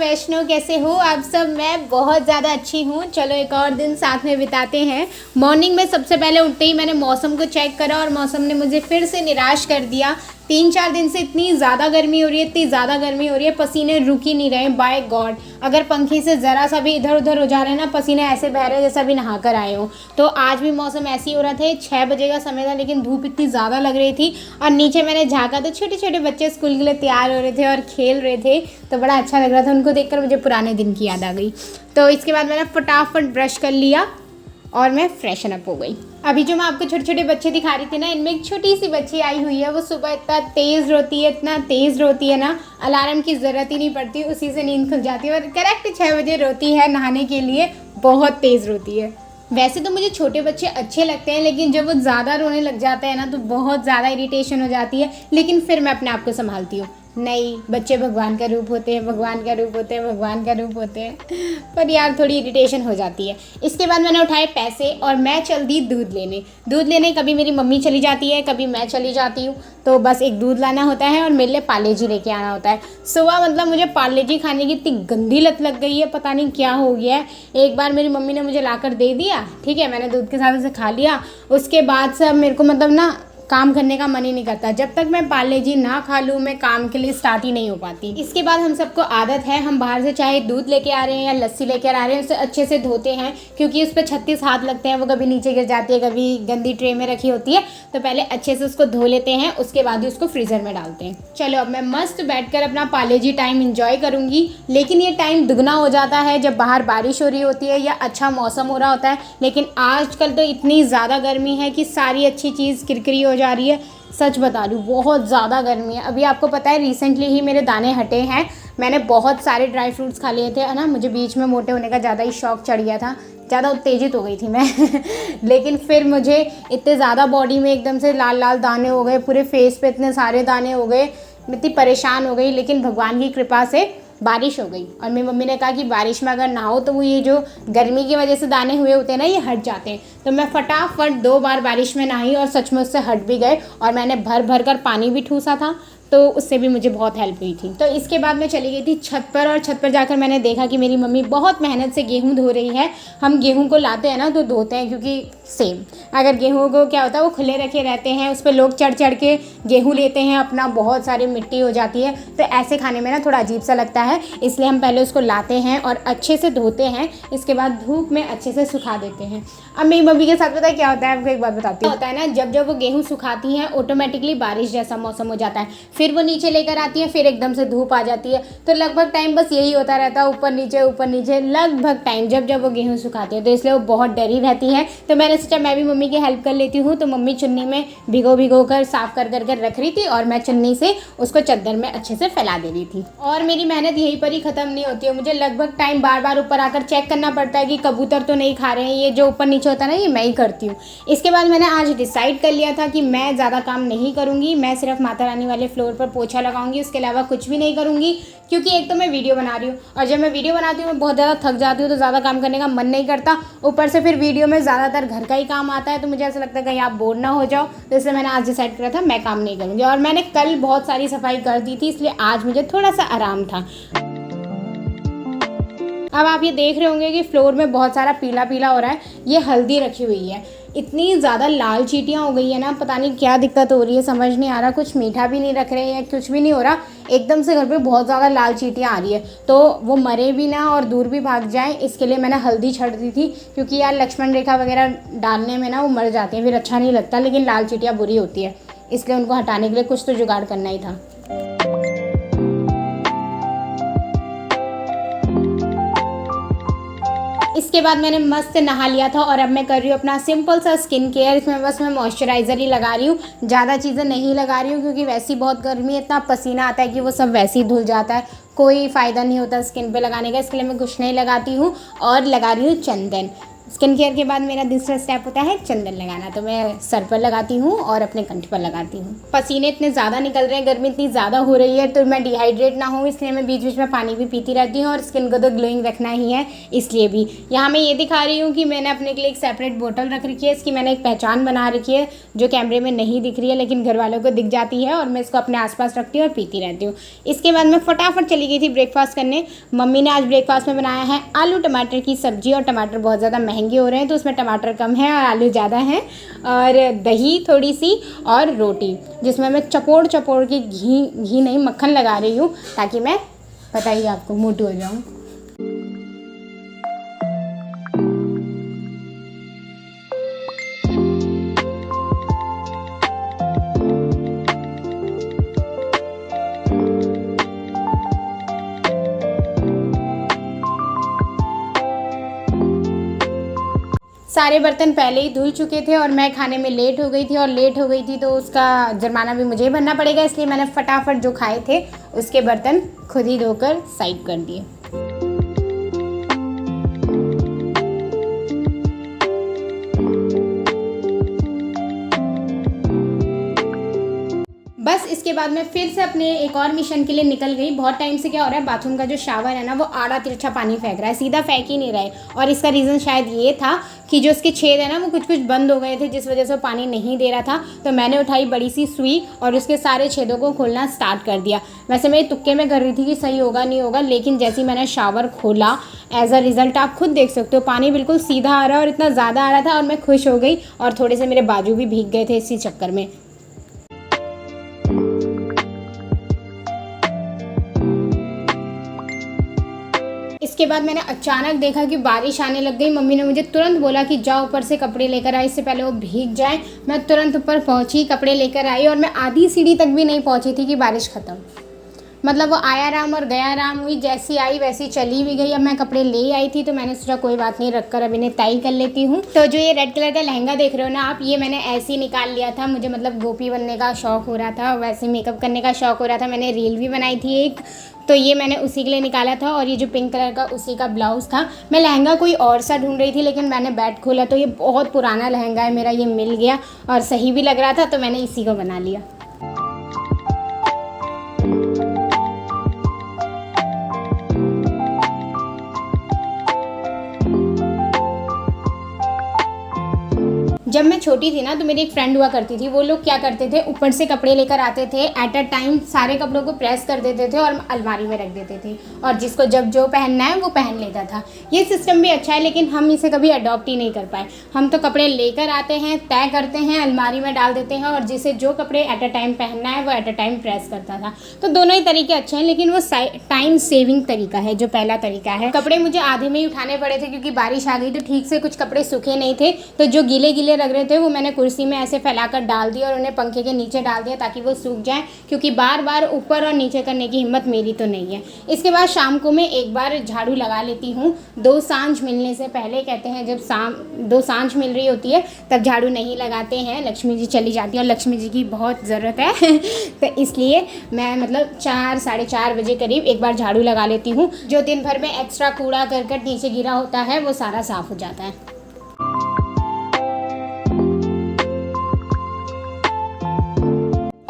वैष्णव, कैसे हो आप सब? मैं बहुत ज़्यादा अच्छी हूँ। चलो एक और दिन साथ में बिताते हैं। मॉर्निंग में सबसे पहले उठते ही मैंने मौसम को चेक करा और मौसम ने मुझे फिर से निराश कर दिया। 3-4 दिन से इतनी ज़्यादा गर्मी हो रही है, इतनी ज़्यादा गर्मी हो रही है, पसीने रुक ही नहीं रहे। बाय गॉड, अगर पंखे से ज़रा सा भी इधर उधर हो जा रहे हैं ना, पसीने ऐसे बह रहे हैं जैसे अभी नहा कर आए हो। तो आज भी मौसम ऐसे ही हो रहा था। 6 बजे का समय था लेकिन धूप इतनी ज़्यादा लग रही थी। और नीचे मैंने झाँका तो छोटे छोटे बच्चे स्कूल के लिए तैयार हो रहे थे और खेल रहे थे, तो बड़ा अच्छा लग रहा था। उनको देखकर मुझे पुराने दिन की याद आ गई। तो इसके बाद मैंने फटाफट ब्रश कर लिया और मैं फ्रेशन अप हो गई। अभी जो मैं आपको छोटे छोटे बच्चे दिखा रही थी ना, इनमें एक छोटी सी बच्ची आई हुई है। वो सुबह इतना तेज़ रोती है, इतना तेज़ रोती है ना, अलार्म की ज़रूरत ही नहीं पड़ती, उसी से नींद खुल जाती है। और करेक्ट 6 बजे रोती है नहाने के लिए, बहुत तेज़ रोती है। वैसे तो मुझे छोटे बच्चे अच्छे लगते हैं, लेकिन जब वो ज़्यादा रोने लग जाते हैं ना तो बहुत ज़्यादा इरिटेशन हो जाती है। लेकिन फिर मैं अपने आप को संभालती हूँ। नहीं, बच्चे भगवान का रूप होते हैं, भगवान का रूप होते हैं, भगवान का रूप होते हैं। पर यार थोड़ी इरिटेशन हो जाती है। इसके बाद मैंने उठाए पैसे और मैं चल दी दूध लेने। कभी मेरी मम्मी चली जाती है, कभी मैं चली जाती हूँ। तो बस एक दूध लाना होता है और मेरे लिए पार्ले जी लेके आना होता है। सुबह मतलब मुझे पार्ले जी खाने की इतनी गंदी लत लग गई है, पता नहीं क्या हो गया है। एक बार मेरी मम्मी ने मुझे लाकर दे दिया, ठीक है, मैंने दूध के साथ उसे खा लिया। उसके बाद से अब मेरे को मतलब ना काम करने का मन ही नहीं करता। जब तक मैं पार्ले जी ना खा लूँ, मैं काम के लिए स्टार्ट ही नहीं हो पाती। इसके बाद हम सबको आदत है, हम बाहर से चाहे दूध लेके आ रहे हैं या लस्सी लेके आ रहे हैं, उसे अच्छे से धोते हैं, क्योंकि उस पर 36 हाथ लगते हैं। वो कभी नीचे गिर जाती है, कभी गंदी ट्रे में रखी होती है। तो पहले अच्छे से उसको धो लेते हैं, उसके बाद ही उसको फ्रीज़र में डालते हैं। चलो अब मैं मस्त बैठकर अपना पार्ले जी टाइम इंजॉय करूँगी। लेकिन ये टाइम दुगना हो जाता है जब बाहर बारिश हो रही होती है या अच्छा मौसम हो रहा होता है। लेकिन आजकल तो इतनी ज़्यादा गर्मी है कि सारी अच्छी चीज़ किरकिरी हो जा रही है। सच बता रही हूँ, बहुत ज़्यादा गर्मी है। अभी आपको पता है रिसेंटली ही मेरे दाने हटे हैं। मैंने बहुत सारे ड्राई फ्रूट्स खा लिए थे, है ना। मुझे बीच में मोटे होने का ज़्यादा ही शौक चढ़ गया था, ज़्यादा उत्तेजित हो गई थी मैं। लेकिन फिर मुझे इतने ज़्यादा बॉडी में एकदम से लाल लाल दाने हो गए, पूरे फेस पे इतने सारे दाने हो गए, मैं इतनी परेशान हो गई। लेकिन भगवान की कृपा से बारिश हो गई और मेरी मम्मी ने कहा कि बारिश में अगर नहाओ तो वो ये जो गर्मी की वजह से दाने हुए होते हैं ना, ये हट जाते हैं। तो मैं फटाफट 2 बार बारिश में नहाई और सच में उससे हट भी गए। और मैंने भर भर कर पानी भी ठूसा था, तो उससे भी मुझे बहुत हेल्प हुई थी। तो इसके बाद मैं चली गई थी छत पर, और छत पर जाकर मैंने देखा कि मेरी मम्मी बहुत मेहनत से गेहूँ धो रही है। हम गेहूँ को लाते हैं ना तो धोते हैं, क्योंकि सेम अगर गेहूँ को क्या होता है, वो खुले रखे रहते हैं, उस पर लोग चढ़ चढ़ के गेहूँ लेते हैं अपना, बहुत सारी मिट्टी हो जाती है। तो ऐसे खाने में ना थोड़ा अजीब सा लगता है, इसलिए हम पहले उसको लाते हैं और अच्छे से धोते हैं। इसके बाद धूप में अच्छे से सुखा देते हैं। अब मेरी मम्मी के साथ पता है क्या होता है, आपको एक बात बताती हूँ। होता है ना, जब जब वो गेहूँ सुखाती हैं ऑटोमेटिकली बारिश जैसा मौसम हो जाता है। फिर वो नीचे लेकर आती है, फिर एकदम से धूप आ जाती है। तो लगभग टाइम बस यही होता रहता है, ऊपर नीचे लगभग टाइम जब जब वो गेहूँ सुखाती है। तो इसलिए वो बहुत डरी रहती है। तो मैंने सोचा मैं भी मम्मी की हेल्प कर लेती हूँ। तो मम्मी चुन्नी में भिगो कर साफ कर रख रही थी और मैं चुन्नी से उसको चद्दर में अच्छे से फैला दे रही थी। और मेरी मेहनत यहीं पर ही ख़त्म नहीं होती है। मुझे लगभग टाइम बार बार ऊपर आकर चेक करना पड़ता है कि कबूतर तो नहीं खा रहे हैं। ये जो ऊपर नीचे होता है ना, ये मैं ही करती हूँ। इसके बाद मैंने आज डिसाइड कर लिया था कि मैं ज़्यादा काम नहीं करूँगी। मैं सिर्फ माता रानी वाले फ्लोर पर पोछा लगाऊंगी, उसके अलावा कुछ भी नहीं करूँगी। क्योंकि एक तो मैं वीडियो बना रही हूँ, और जब मैं वीडियो बनाती हूँ मैं बहुत ज़्यादा थक जाती हूँ, तो ज़्यादा काम करने का मन नहीं करता। ऊपर से फिर वीडियो में ज़्यादातर घर का ही काम आता है, तो मुझे ऐसा लगता है कहीं आप बोर ना हो जाओ। तो इसलिए मैंने आज डिसाइड करा था मैं काम नहीं करूँगी। और मैंने कल बहुत सारी सफाई कर दी थी, इसलिए आज मुझे थोड़ा सा आराम था। अब आप ये देख रहे होंगे कि फ्लोर में बहुत सारा पीला पीला हो रहा है। ये हल्दी रखी हुई है। इतनी ज़्यादा लाल चींटियाँ हो गई है ना, पता नहीं क्या दिक्कत हो रही है, समझ नहीं आ रहा। कुछ मीठा भी नहीं रख रहे हैं या कुछ भी नहीं हो रहा, एकदम से घर पे बहुत ज़्यादा लाल चींटियाँ आ रही है। तो वो मरे भी ना और दूर भी भाग जाएं, इसके लिए मैंने हल्दी छड़ दी थी। क्योंकि यार लक्ष्मण रेखा वगैरह डालने में ना वो मर जाती हैं, फिर अच्छा नहीं लगता। लेकिन लाल चींटियाँ बुरी होती है, इसलिए उनको हटाने के लिए कुछ तो जुगाड़ करना ही था। इसके बाद मैंने मस्त नहा लिया था और अब मैं कर रही हूँ अपना सिंपल सा स्किन केयर। इसमें बस मैं मॉइस्चराइज़र ही लगा रही हूँ, ज़्यादा चीज़ें नहीं लगा रही हूँ, क्योंकि वैसी बहुत गर्मी है, इतना पसीना आता है कि वो सब वैसे ही धुल जाता है। कोई फ़ायदा नहीं होता स्किन पे लगाने का, इसके लिए मैं कुछ नहीं लगाती हूँ। और लगा रही हूँ चंदन। स्किन केयर के बाद मेरा दूसरा स्टेप होता है चंदन लगाना। तो मैं सर पर लगाती हूँ और अपने कंठ पर लगाती हूँ। पसीने इतने ज़्यादा निकल रहे हैं, गर्मी इतनी ज़्यादा हो रही है, तो मैं डिहाइड्रेट ना हूँ इसलिए मैं बीच बीच में पानी भी पीती रहती हूँ और स्किन को तो ग्लोइंग रखना ही है इसलिए भी। यहाँ मैं ये दिखा रही हूँ कि मैंने अपने के लिए एक सेपरेट बोतल रख रखी है। इसकी मैंने एक पहचान बना रखी है जो कैमरे में नहीं दिख रही है लेकिन घर वालों को दिख जाती है, और मैं इसको अपने आसपास रखती हूँ और पीती रहती हूँ। इसके बाद मैं फटाफट चली गई थी ब्रेकफास्ट करने। मम्मी ने आज ब्रेकफास्ट में बनाया है आलू टमाटर की सब्जी, और टमाटर बहुत ज़्यादा महंगे हो रहे हैं तो उसमें टमाटर कम है और आलू ज़्यादा हैं, और दही थोड़ी सी और रोटी, जिसमें मैं चपोड़ चपोड़ के घी नहीं मक्खन लगा रही हूँ ताकि मैं पता ही आपको मोटू हो जाऊँ। सारे बर्तन पहले ही धुल चुके थे और मैं खाने में लेट हो गई थी तो उसका जुर्माना भी मुझे ही भरना पड़ेगा, इसलिए मैंने फटाफट जो खाए थे उसके बर्तन खुद ही धोकर साइड कर दिए। बस इसके बाद मैं फिर से अपने एक और मिशन के लिए निकल गई। बहुत टाइम से क्या हो रहा है, बाथरूम का जो शावर है ना वो आड़ा तिरछा पानी फेंक रहा है, सीधा फेंक ही नहीं रहा है। और इसका रीज़न शायद ये था कि जो उसके छेद है ना वो कुछ बंद हो गए थे, जिस वजह से वो पानी नहीं दे रहा था। तो मैंने उठाई बड़ी सी सुई और उसके सारे छेदों को खोलना स्टार्ट कर दिया। वैसे मैं तुक्के में कर रही थी कि सही होगा नहीं होगा, लेकिन जैसे ही मैंने शावर खोला एज अ रिज़ल्ट आप खुद देख सकते हो, पानी बिल्कुल सीधा आ रहा है और इतना ज़्यादा आ रहा था, और मैं खुश हो गई। और थोड़े से मेरे बाजू भी भीग गए थे इसी चक्कर में। इसके बाद मैंने अचानक देखा कि बारिश आने लग गई। मम्मी ने मुझे तुरंत बोला कि जाओ ऊपर से कपड़े लेकर आई, इससे पहले वो भीग जाए। मैं तुरंत ऊपर पहुंची, कपड़े लेकर आई, और मैं आधी सीढ़ी तक भी नहीं पहुंची थी कि बारिश ख़त्म। मतलब वो आया राम और गया राम हुई, जैसी आई वैसी चली भी गई। अब मैं कपड़े ले आई थी तो मैंने सोचा कोई बात नहीं, रख कर अब इन्हें तय कर लेती हूँ। तो जो ये रेड कलर का लहंगा देख रहे हो ना आप, ये मैंने ऐसे ही निकाल लिया था। मुझे मतलब गोपी बनने का शौक़ हो रहा था, वैसे मेकअप करने का शौक़ हो रहा था। मैंने रील भी बनाई थी एक, तो ये मैंने उसी के लिए निकाला था। और ये जो पिंक कलर का उसी का ब्लाउज़ था। मैं लहंगा कोई और सा ढूंढ रही थी लेकिन मैंने बैट खोला तो ये बहुत पुराना लहंगा है मेरा, ये मिल गया और सही भी लग रहा था, तो मैंने इसी को बना लिया। जब मैं छोटी थी ना तो मेरी एक फ्रेंड हुआ करती थी। वो लोग क्या करते थे, ऊपर से कपड़े लेकर आते थे, एट अ टाइम सारे कपड़ों को प्रेस कर देते थे और अलमारी में रख देते थे, और जिसको जब जो पहनना है वो पहन लेता था। ये सिस्टम भी अच्छा है लेकिन हम इसे कभी अडॉप्ट ही नहीं कर पाए। हम तो कपड़े लेकर आते हैं, तय करते हैं, अलमारी में डाल देते हैं, और जिसे जो कपड़े एट अ टाइम पहनना है वो एट अ टाइम प्रेस करता था। तो दोनों ही तरीके अच्छे हैं, लेकिन वो टाइम सेविंग तरीका है जो पहला तरीका है। कपड़े मुझे आधे में ही उठाने पड़े थे क्योंकि बारिश आ गई तो ठीक से कुछ कपड़े सूखे नहीं थे। तो जो गीले गीले लग रहे थे वो मैंने कुर्सी में ऐसे फैलाकर डाल दिया और उन्हें पंखे के नीचे डाल दिया ताकि वो सूख जाएं, क्योंकि बार बार ऊपर और नीचे करने की हिम्मत मेरी तो नहीं है। इसके बाद शाम को मैं एक बार झाड़ू लगा लेती हूँ, 2 सांझ मिलने से पहले। कहते हैं जब 2 सांझ मिल रही होती है तब झाड़ू नहीं लगाते हैं, लक्ष्मी जी चली जाती है और लक्ष्मी जी की बहुत ज़रूरत है तो इसलिए मैं मतलब 4 साढ़े 4 बजे करीब एक बार झाड़ू लगा लेती हूँ। जो दिन भर में एक्स्ट्रा कूड़ा करकट नीचे गिरा होता है वो सारा साफ़ हो जाता है।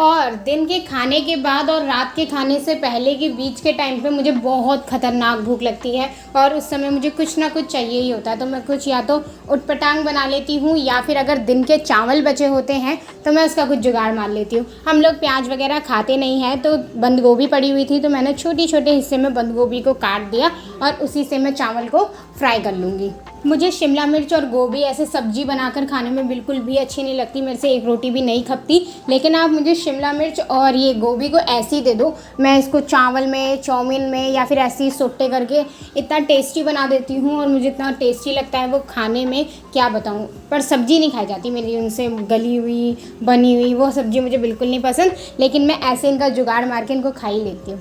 और दिन के खाने के बाद और रात के खाने से पहले के बीच के टाइम पे मुझे बहुत ख़तरनाक भूख लगती है, और उस समय मुझे कुछ ना कुछ चाहिए ही होता है। तो मैं कुछ या तो उटपटांग बना लेती हूँ, या फिर अगर दिन के चावल बचे होते हैं तो मैं उसका कुछ जुगाड़ मार लेती हूँ। हम लोग प्याज वगैरह खाते नहीं हैं, तो बंद गोभी पड़ी हुई थी तो मैंने छोटे छोटे हिस्से में बंद गोभी को काट दिया और उसी से मैं चावल को फ्राई कर लूँगी। मुझे शिमला मिर्च और गोभी ऐसे सब्जी बनाकर खाने में बिल्कुल भी अच्छी नहीं लगती, मेरे से एक रोटी भी नहीं खपती। लेकिन आप मुझे शिमला मिर्च और ये गोभी को ऐसे ही दे दो, मैं इसको चावल में, चाउमीन में या फिर ऐसे ही सोटे करके इतना टेस्टी बना देती हूँ, और मुझे इतना टेस्टी लगता है वो खाने में क्या बताऊँ। पर सब्ज़ी नहीं खाई जाती मेरी उनसे, गली हुई बनी हुई वो सब्ज़ी मुझे बिल्कुल नहीं पसंद, लेकिन मैं ऐसे इनका जुगाड़ मार के इनको खा ही लेती हूँ।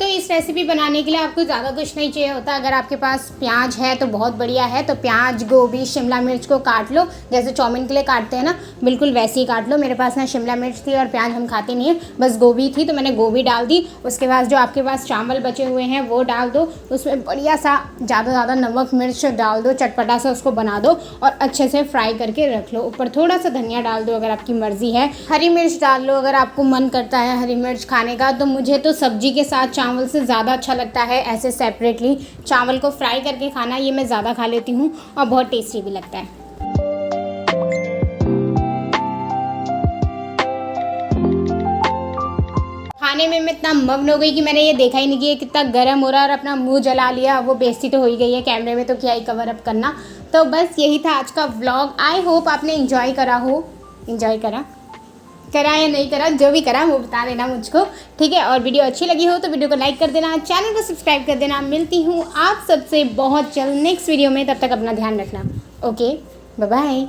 तो इस रेसिपी बनाने के लिए आपको ज़्यादा कुछ नहीं चाहिए होता। अगर आपके पास प्याज है तो बहुत बढ़िया है। तो प्याज, गोभी, शिमला मिर्च को काट लो, जैसे चाउमीन के लिए काटते हैं ना, बिल्कुल वैसे ही काट लो। मेरे पास ना शिमला मिर्च थी और प्याज हम खाते नहीं है, बस गोभी थी तो मैंने गोभी डाल दी। उसके बाद जो आपके पास चावल बचे हुए हैं वो डाल दो, उसमें बढ़िया सा ज़्यादा नमक मिर्च डाल दो, चटपटा सा उसको बना दो और अच्छे से फ्राई करके रख लो। ऊपर थोड़ा सा धनिया डाल दो अगर आपकी मर्ज़ी है, हरी मिर्च डाल लो अगर आपको मन करता है हरी मिर्च खाने का। तो मुझे तो सब्जी के साथ चावल से ज़्यादा अच्छा लगता है ऐसे सेपरेटली चावल को फ्राई करके खाना, ये मैं ज़्यादा खा लेती हूँ और बहुत टेस्टी भी लगता है। खाने में मैं इतना मग्न हो गई कि मैंने ये देखा ही नहीं कि ये कितना गर्म हो रहा है और अपना मुंह जला लिया। वो बेइज्जती तो हो ही गई है कैमरे में, तो क्या ही कवर अप करना। तो बस यही था आज का व्लॉग। आई होप आपने एंजॉय करा हो। एंजॉय करा या नहीं करा, जो भी करा वो बता देना मुझको, ठीक है। और वीडियो अच्छी लगी हो तो वीडियो को लाइक कर देना, चैनल को सब्सक्राइब कर देना। मिलती हूँ आप सबसे बहुत जल्द नेक्स्ट वीडियो में, तब तक अपना ध्यान रखना। Okay, bye bye.